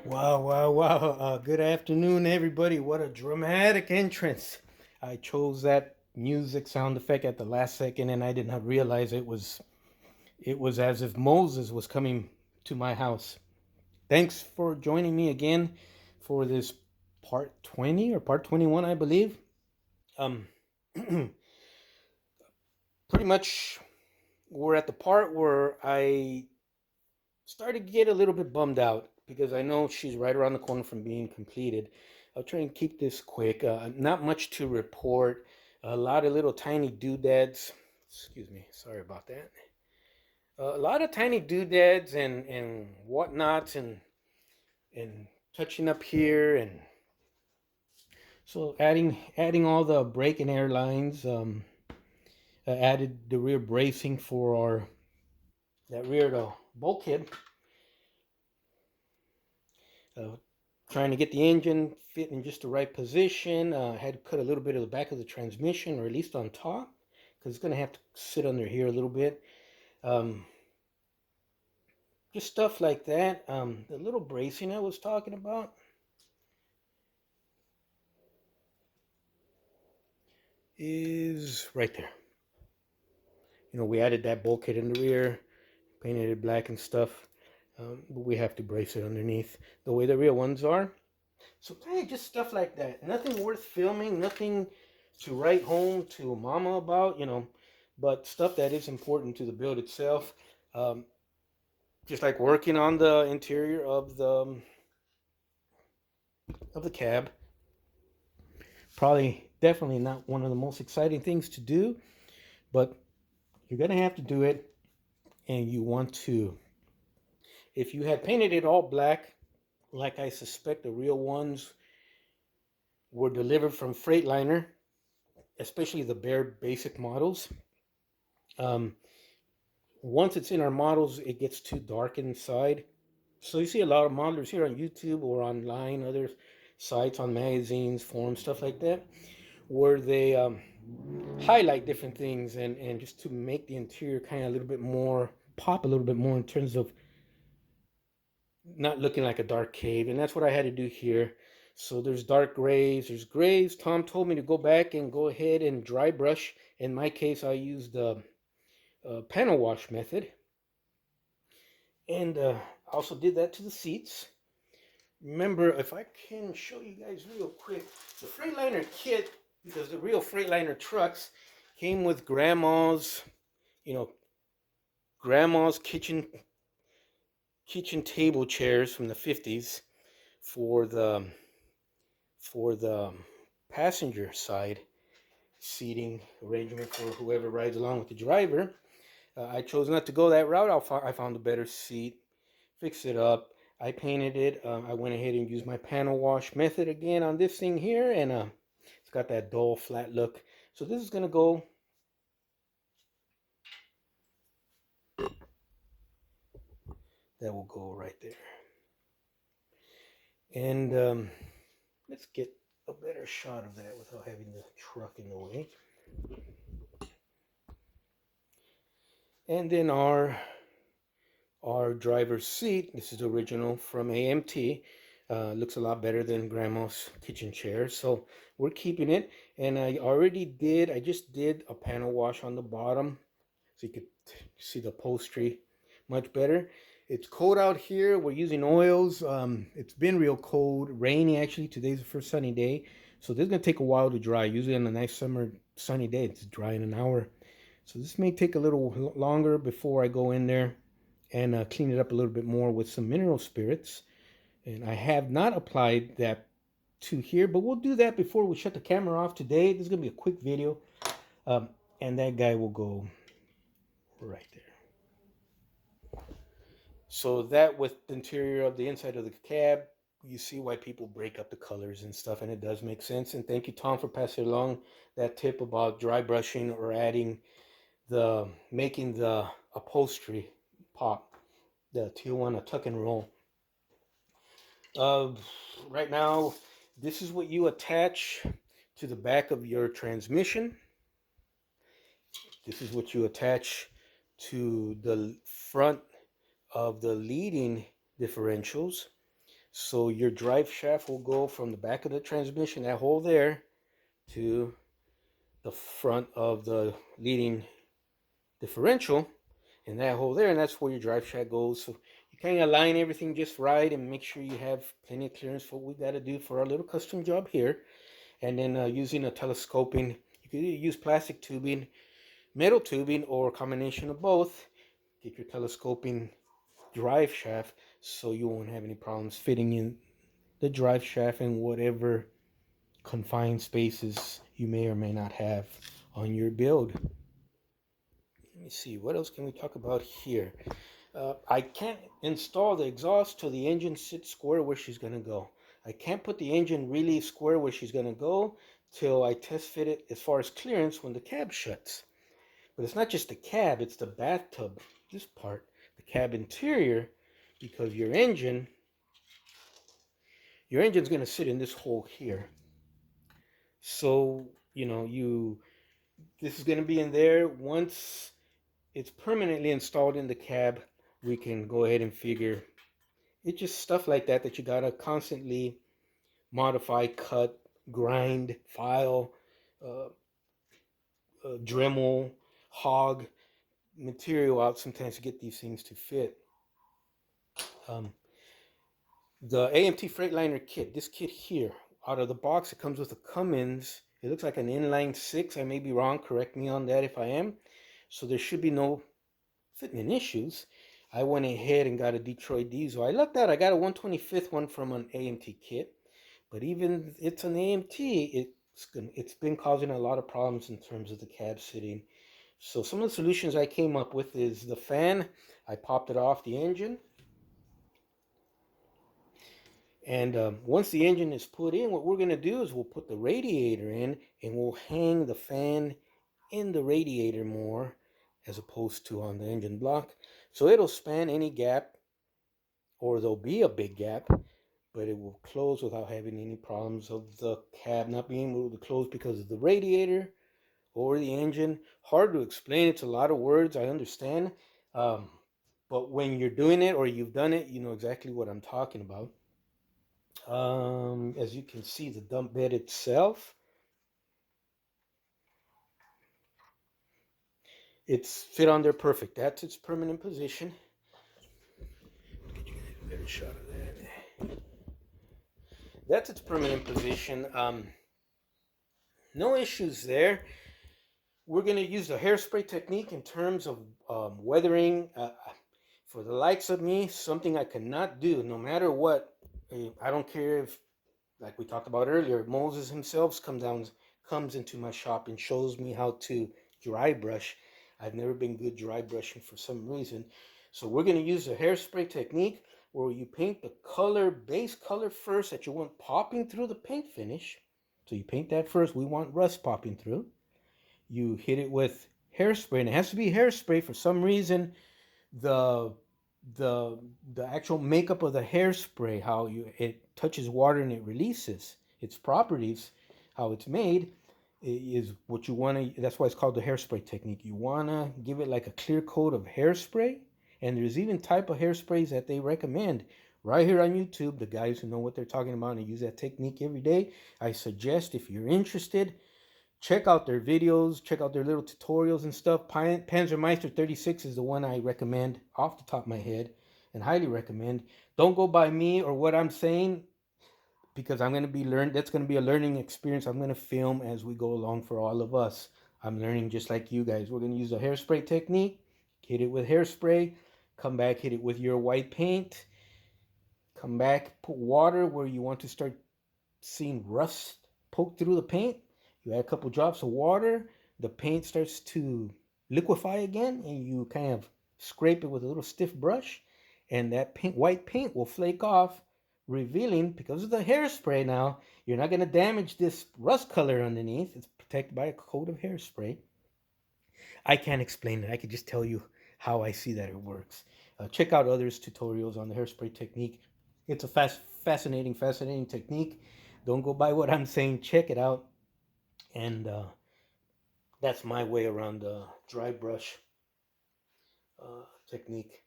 Wow, wow, wow. Good afternoon, everybody. What a dramatic entrance. I chose that music sound effect at the last second and I did not realize it was as if Moses was coming to my house. Thanks for joining me again for this part 20 or part 21, I believe. Um Pretty much we're at the part where I started to get a little bit bummed out because I know she's right around the corner from being completed. I'll try and keep this quick. Not much to report. A lot of little tiny doodads. Excuse me. Sorry about that. A lot of tiny doodads and whatnots and touching up here and so adding all the brake and air lines. Added the rear bracing for our that rear bulkhead. uh, Trying to get the engine fit in just the right position. Had to cut a little bit of the back of the transmission, or at least on top, because it's going to have to sit under here a little bit. Um, just stuff like that. The little bracing I was talking about is right there. We added that bulkhead in the rear, painted it black and stuff. But we have to brace it underneath the way the real ones are. So kind of just stuff like that. Nothing worth filming, nothing to write home to mama about, but stuff that is important to the build itself. Um, just like working on the interior of the cab. Probably definitely not one of the most exciting things to do, but you're gonna have to do it and you want to. If you had painted it all black, like I suspect the real ones were delivered from Freightliner, especially the bare basic models. Um, Once it's in our models, it gets too dark inside. So you see a lot of modelers here on YouTube or online, other sites on magazines, forums, stuff like that, where they highlight different things and just to make the interior kind of a little bit more pop a little bit more in terms of not looking like a dark cave. And that's what I had to do here. So there's dark grays, there's grays. Tom told me to go back and go ahead and dry brush. In my case, I used the panel wash method. And also did that to the seats. Remember, if I can show you guys real quick, the Freightliner kit, because the real Freightliner trucks came with you know, grandma's kitchen table chairs from the 50s for the passenger side seating arrangement for whoever rides along with the driver. I chose not to go that route. I found a better seat, fixed it up. I painted it. I went ahead and used my panel wash method again on this thing here, and it's got that dull, flat look. So this is gonna go. That will go right there. And let's get a better shot of that without having the truck in the way. And then our driver's seat. This is original from AMT. Looks a lot better than grandma's kitchen chair. So we're keeping it. And I just did a panel wash on the bottom. So you could see the upholstery much better. It's cold out here. We're using oils. It's been real cold, rainy actually. Today's the first sunny day. So this is going to take a while to dry. Usually on a nice summer sunny day, it's dry in an hour. So this may take a little longer before I go in there and clean it up a little bit more with some mineral spirits. And I have not applied that to here, but we'll do that before we shut the camera off today. This is going to be a quick video. And that guy will go right there. So that with the interior of the inside of the cab, you see why people break up the colors and stuff, and it does make sense. And thank you, Tom, for passing along that tip about dry brushing or making the upholstery pop, the Tijuana tuck and roll. Uh, right now, this is what you attach to the back of your transmission. This is what you attach to the front of the leading differentials. So your drive shaft will go from the back of the transmission, that hole there, to the front of the leading differential, and that hole there, and that's where your drive shaft goes. So you kind of line everything just right and make sure you have plenty of clearance for what we got to do for our little custom job here. And then using a telescoping, you could use plastic tubing, metal tubing, or a combination of both. Get your telescoping drive shaft so you won't have any problems fitting in the drive shaft in whatever confined spaces you may or may not have on your build. Let me see, what else can we talk about here? I can't install the exhaust till the engine sits square where she's going to go. I can't put the engine really square where she's going to go till I test fit it as far as clearance when the cab shuts. But it's not just the cab, it's the bathtub, this part, the cab interior, because your engine's going to sit in this hole here. So, this is going to be in there. Once it's permanently installed in the cab, we can go ahead and figure. It's just stuff like that that you gotta constantly modify, cut, grind, file, uh, Dremel, hog material out sometimes to get these things to fit. Um, the AMT Freightliner kit, this kit here, out of the box, it comes with a Cummins. It looks like an inline 6. I may be wrong. Correct me on that if I am. So there should be no fitment issues. I went ahead and got a Detroit diesel. I lucked out. I got a 125th one from an AMT kit. But even it's an AMT, it's been causing a lot of problems in terms of the cab sitting. So some of the solutions I came up with is the fan. I popped it off the engine. And once the engine is put in, what we're going to do is we'll put the radiator in and we'll hang the fan in the radiator more as opposed to on the engine block. So it'll span any gap, or there'll be a big gap, but it will close without having any problems of the cab not being able to close because of the radiator or the engine. Hard to explain. It's a lot of words, I understand. Um, but when you're doing it or you've done it, you know exactly what I'm talking about. As you can see, the dump bed itself, it's fit on there perfect. That's its permanent position. Get you guys a better shot of that. That's its permanent position. No issues there. We're going to use the hairspray technique in terms of weathering. For the likes of me, something I cannot do, no matter what. I don't care if, like we talked about earlier, Moses himself comes into my shop and shows me how to dry brush. I've never been good dry brushing for some reason. So we're going to use the hairspray technique where you paint the base color first that you want popping through the paint finish. So you paint that first. We want rust popping through. You hit it with hairspray, and it has to be hairspray. For some reason, the the the actual makeup of the hairspray, how it touches water and it releases its properties, how it's made, is what you want to. That's why it's called the hairspray technique. You want to give it like a clear coat of hairspray, and there's even type of hairsprays that they recommend right here on YouTube. The guys who know what they're talking about and use that technique every day, I suggest, if you're interested, check out their videos, check out their little tutorials and stuff. Panzermeister 36 is the one I recommend off the top of my head and highly recommend. Don't go by me or what I'm saying, because I'm going to be that's going to be a learning experience. I'm going to film as we go along for all of us. I'm learning just like you guys. We're going to use the hairspray technique. Hit it with hairspray. Come back, hit it with your white paint. Come back, put water where you want to start seeing rust poke through the paint. You add a couple drops of water, the paint starts to liquefy again, and you kind of scrape it with a little stiff brush, and that white paint will flake off, revealing, because of the hairspray now, you're not going to damage this rust color underneath. It's protected by a coat of hairspray. I can't explain it. I can just tell you how I see that it works. Check out others' tutorials on the hairspray technique. It's a fascinating technique. Don't go by what I'm saying. Check it out. And that's my way around the dry brush technique.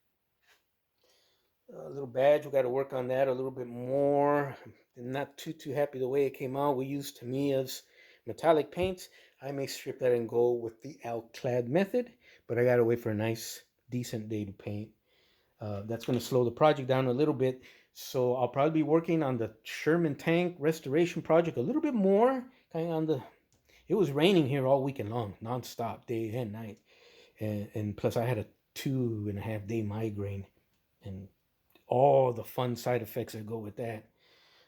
little badge. We got to work on that a little bit more. I'm not too happy the way it came out. We used Tamiya's metallic paints. I may strip that and go with the Alclad method, but I got to wait for a nice, decent day to paint. That's going to slow the project down a little bit. So I'll probably be working on the Sherman tank restoration project a little bit more. Kind of on the. It was raining here all weekend long, nonstop, day and night, and plus I had a 2.5 day migraine, and all the fun side effects that go with that.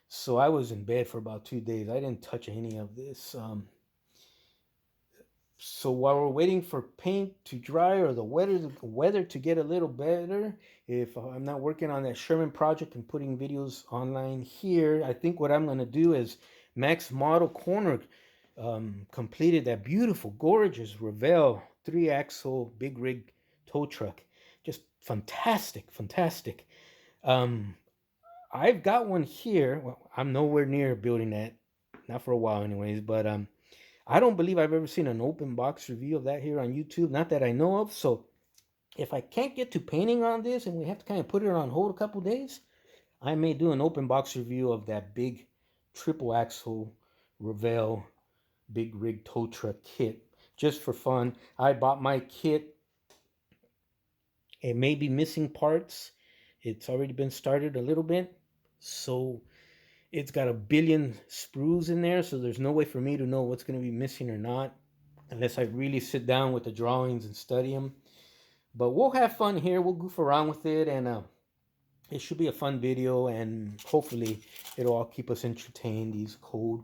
So I was in bed for about 2 days. I didn't touch any of this. So while we're waiting for paint to dry or the weather to get a little better, if I'm not working on that Sherman project and putting videos online here, I think what I'm going to do is Max Model Corner completed that beautiful, gorgeous Revell 3-axle big rig tow truck. Just fantastic, fantastic. Um, I've got one here. Well, I'm nowhere near building that, not for a while, anyways. But I don't believe I've ever seen an open box review of that here on YouTube. Not that I know of. So if I can't get to painting on this and we have to kind of put it on hold a couple days, I may do an open box review of that big triple axle Revell big rig tow truck kit just for fun. I bought my kit. It may be missing parts. It's already been started a little bit. So it's got a billion sprues in there, so there's no way for me to know what's going to be missing or not unless I really sit down with the drawings and study them. But we'll have fun here. We'll goof around with it, and it should be a fun video, and hopefully it'll all keep us entertained these cold,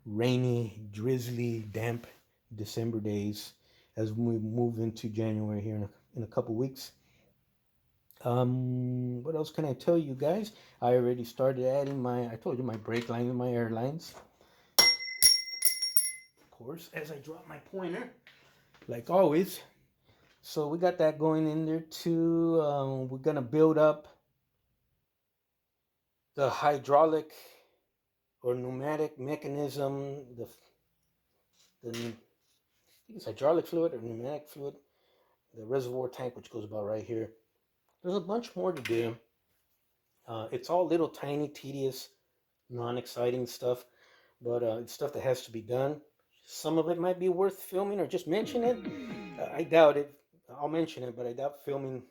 rainy, drizzly, damp December days as we move into January here in a couple weeks. What else can I tell you guys? I already started adding I told you, my brake lines and my airlines. Of course, as I drop my pointer, like always. So we got that going in there too. We're gonna build up the hydraulic or pneumatic mechanism. I think it's hydraulic fluid or pneumatic fluid. The reservoir tank, which goes about right here. There's a bunch more to do. It's all little tiny, tedious, non-exciting stuff, but it's stuff that has to be done. Some of it might be worth filming or just mention it. I doubt it. I'll mention it, but I doubt filming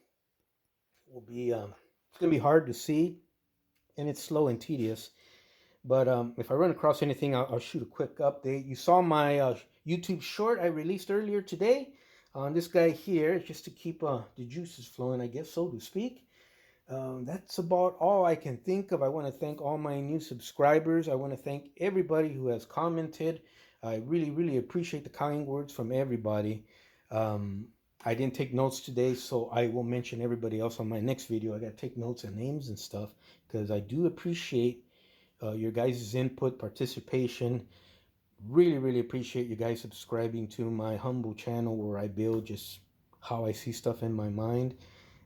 will be. It's gonna be hard to see, and it's slow and tedious. But if I run across anything, I'll shoot a quick update. You saw my YouTube short I released earlier today on this guy here, just to keep the juices flowing, I guess, so to speak. That's about all I can think of. I want to thank all my new subscribers. I want to thank everybody who has commented. I really, really appreciate the kind words from everybody. I didn't take notes today, so I will mention everybody else on my next video. I got to take notes and names and stuff because I do appreciate your guys' input, participation. Really, really appreciate you guys subscribing to my humble channel where I build just how I see stuff in my mind.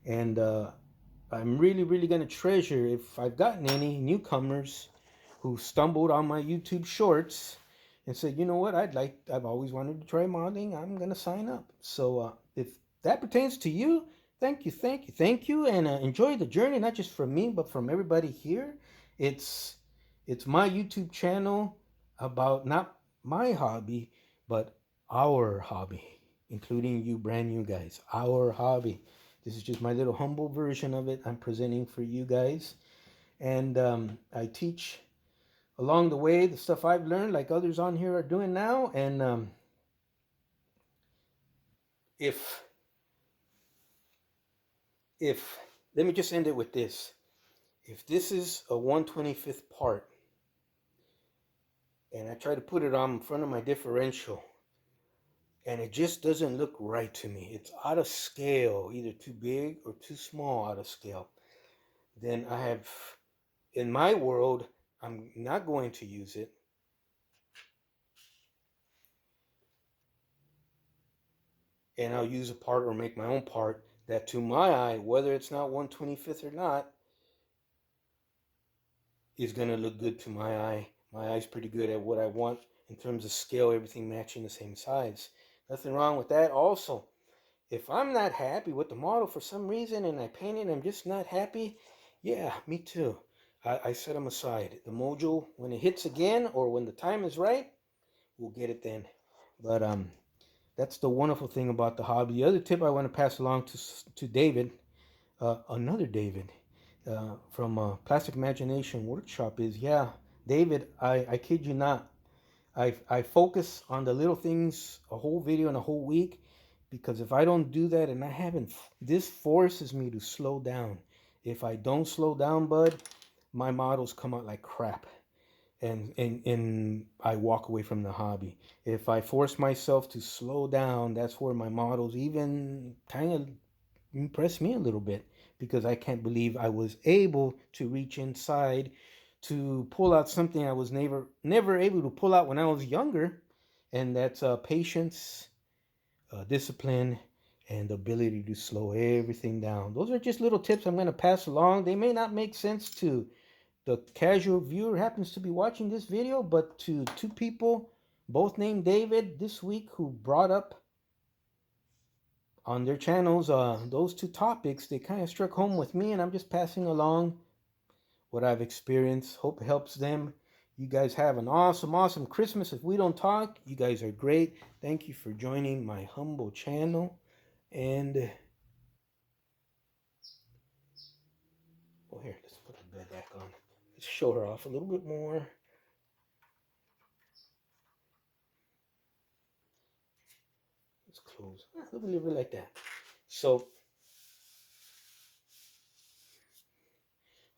And I'm really, really going to treasure if I've gotten any newcomers who stumbled on my YouTube shorts and said, you know what, I've always wanted to try modeling. I'm going to sign up. So if that pertains to you, thank you, thank you, thank you. And enjoy the journey, not just from me, but from everybody here. It's my YouTube channel about not my hobby, but our hobby, including you brand new guys, our hobby. This is just my little humble version of it I'm presenting for you guys. And I teach along the way the stuff I've learned like others on here are doing now. And if let me just end it with this. If this is a 1/25th part and I try to put it on in front of my differential and it just doesn't look right to me, it's out of scale, either too big or too small out of scale, then I have, in my world, I'm not going to use it. And I'll use a part or make my own part that to my eye, whether it's not 1/25th or not, is going to look good to my eye. My eye's pretty good at what I want in terms of scale, everything matching the same size. Nothing wrong with that. Also, if I'm not happy with the model for some reason and I paint it, I'm just not happy. Yeah, me too. I set them aside. The mojo, when it hits again or when the time is right, we'll get it then. But that's the wonderful thing about the hobby. The other tip I want to pass along to David, another David, from Plastic Imagination Workshop is, yeah, David, I kid you not, I focus on the little things a whole video and a whole week, because if I don't do that and I haven't, this forces me to slow down. If I don't slow down, bud, my models come out like crap, and I walk away from the hobby. If I force myself to slow down, that's where my models even kind of impress me a little bit, because I can't believe I was able to reach inside to pull out something I was never able to pull out when I was younger, and that's patience, discipline, and the ability to slow everything down. Those are just little tips I'm going to pass along. They may not make sense to the casual viewer happens to be watching this video, but to two people, both named David, this week, who brought up on their channels those two topics, they kind of struck home with me, and I'm just passing along what I've experienced. Hope it helps them. You guys have an awesome Christmas. If we don't talk, you guys are great. Thank you for joining my humble channel. And oh, here, let's put the bed back on. Let's show her off a little bit more. Let's close. A little bit like that. So,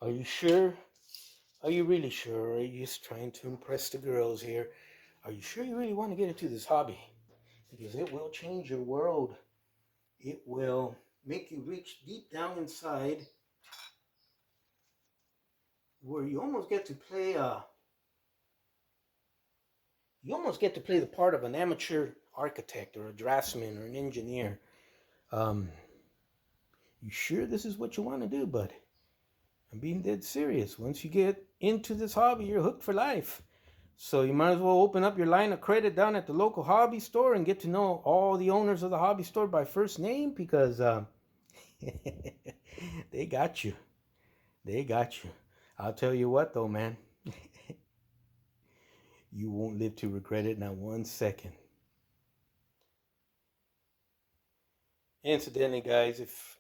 are you sure? Are you really sure? Or are you just trying to impress the girls here? Are you sure you really want to get into this hobby? Because it will change your world. It will make you reach deep down inside where you almost get to play the part of an amateur architect or a draftsman or an engineer. You sure this is what you want to do, bud? I'm being dead serious. Once you get into this hobby, you're hooked for life. So you might as well open up your line of credit down at the local hobby store and get to know all the owners of the hobby store by first name, because they got you. They got you. I'll tell you what though, man. You won't live to regret it, not 1 second. Incidentally, guys, if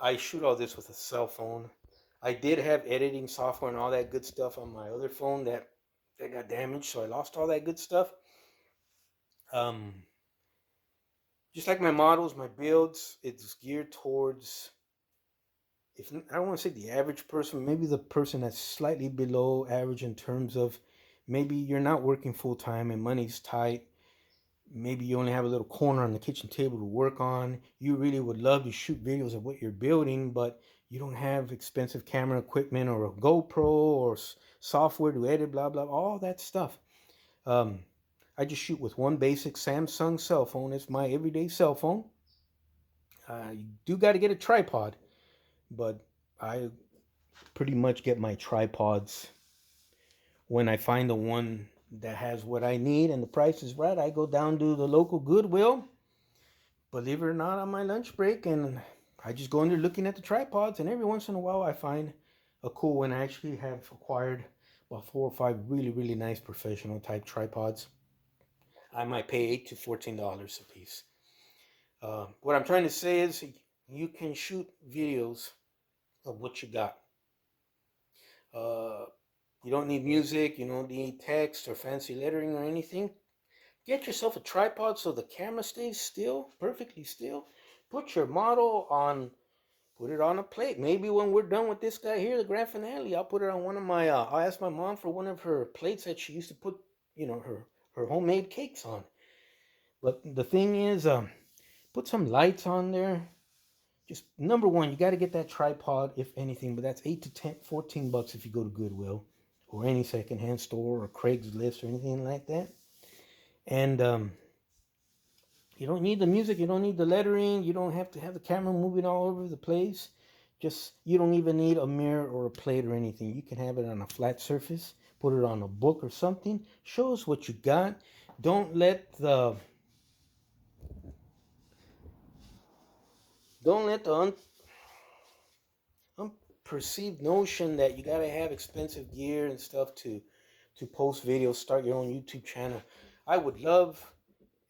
I shoot all this with a cell phone, I did have editing software and all that good stuff on my other phone that got damaged, so I lost all that good stuff. Just like my models, my builds, it's geared towards, if I don't want to say the average person, maybe the person that's slightly below average in terms of maybe you're not working full time and money's tight. Maybe you only have a little corner on the kitchen table to work on. You really would love to shoot videos of what you're building, but you don't have expensive camera equipment or a GoPro or software to edit, blah, blah, all that stuff. I just shoot with one basic Samsung cell phone. It's my everyday cell phone. You do got to get a tripod, but I pretty much get my tripods when I find the one that has what I need and the price is right. I go down to the local Goodwill, believe it or not, on my lunch break, and I just go in there looking at the tripods, and every once in a while I find a cool one. I actually have acquired about 4 or 5 really nice professional type tripods. I might pay $8 to $14 a piece. What I'm trying to say is you can shoot videos of what you got. You don't need music, you don't need text or fancy lettering or anything. Get yourself a tripod so the camera stays still, perfectly still. Put your model on, put it on a plate. Maybe when we're done with this guy here, the grand finale, I'll put it on one of my, I'll ask my mom for one of her plates that she used to put, her homemade cakes on. But the thing is, put some lights on there. Just number one, you got to get that tripod, if anything, but that's $8 to $14 if you go to Goodwill or any secondhand store or Craigslist or anything like that. And you don't need the music, you don't need the lettering, you don't have to have the camera moving all over the place. You don't even need a mirror or a plate or anything. You can have it on a flat surface, put it on a book or something. Show us what you got. Don't let the Don't let the unperceived notion that you gotta have expensive gear and stuff to post videos, start your own YouTube channel. I would love,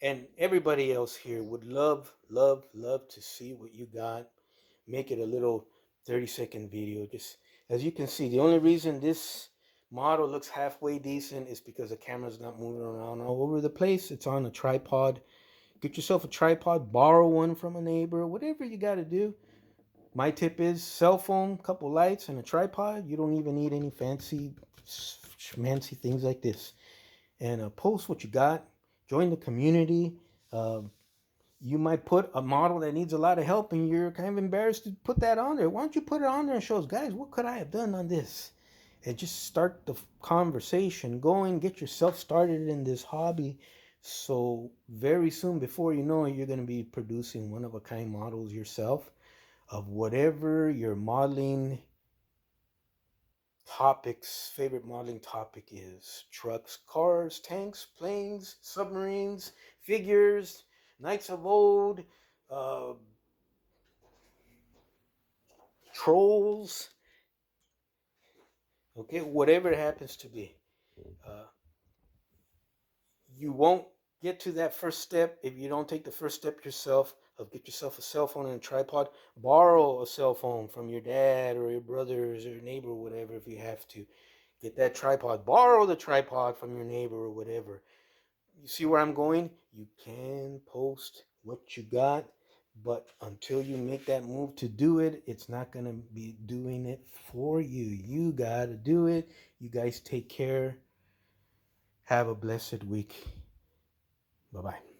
and everybody else here would love to see what you got. Make it a little 30-second video. Just as you can see, the only reason this model looks halfway decent is because the camera's not moving around all over the place. It's on a tripod. Get yourself a tripod, borrow one from a neighbor, whatever you got to do. My tip is cell phone, couple lights, and a tripod. You don't even need any fancy things like this. And post what you got. Join the community. You might put a model that needs a lot of help and you're kind of embarrassed to put that on there. Why don't you put it on there and show us, guys, what could I have done on this? And just start the conversation going. Get yourself started in this hobby. So very soon, before you know it, you're going to be producing one-of-a-kind models yourself of whatever your modeling favorite modeling topic is. Trucks, cars, tanks, planes, submarines, figures, Knights of Old, uh, trolls, okay, whatever it happens to be. Uh, you won't get to that first step if you don't take the first step yourself of get yourself a cell phone and a tripod. Borrow a cell phone from your dad or your brothers or your neighbor or whatever if you have to. Get that tripod. Borrow the tripod from your neighbor or whatever. You see where I'm going? You can post what you got, but until you make that move to do it, it's not going to be doing it for you. You got to do it. You guys take care. Have a blessed week. Bye-bye.